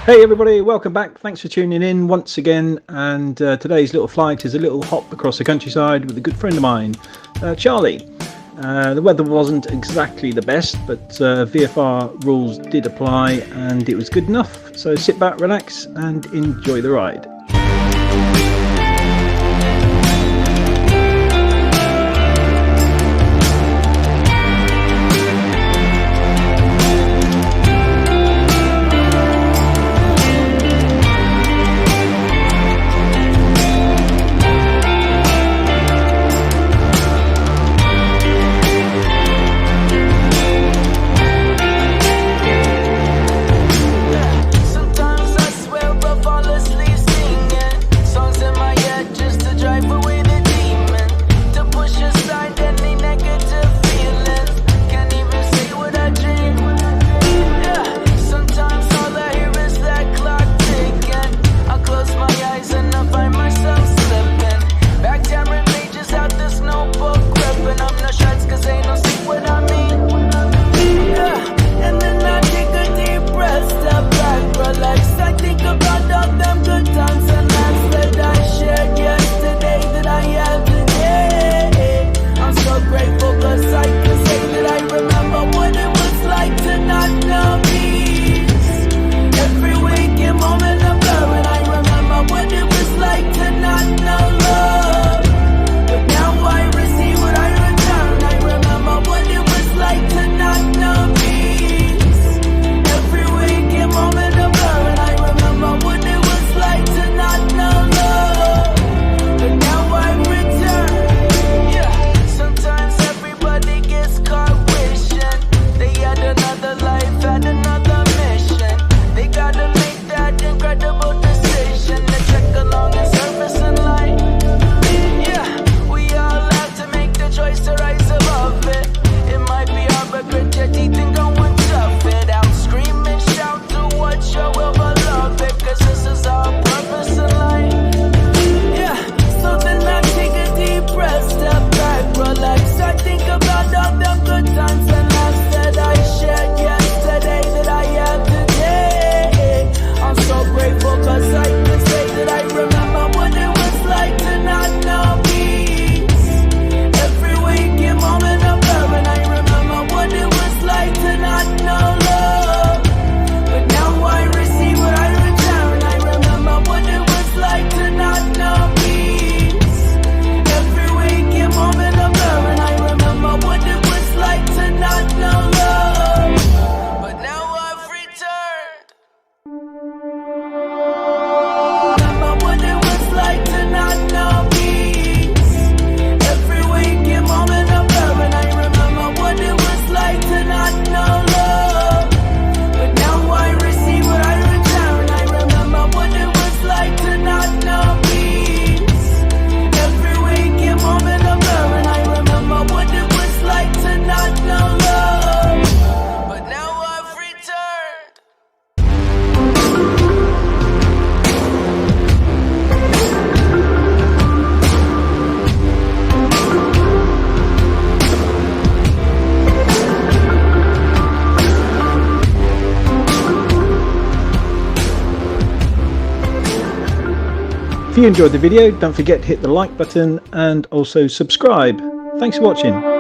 Hey everybody, welcome back. Thanks for tuning in once again. And today's little flight is a little hop across the countryside with a good friend of mine, Charlie. The weather wasn't exactly the best, but VFR rules did apply and it was good enough. So sit back, relax and enjoy the ride. If you enjoyed the video, don't forget to hit the like button and also subscribe. Thanks for watching.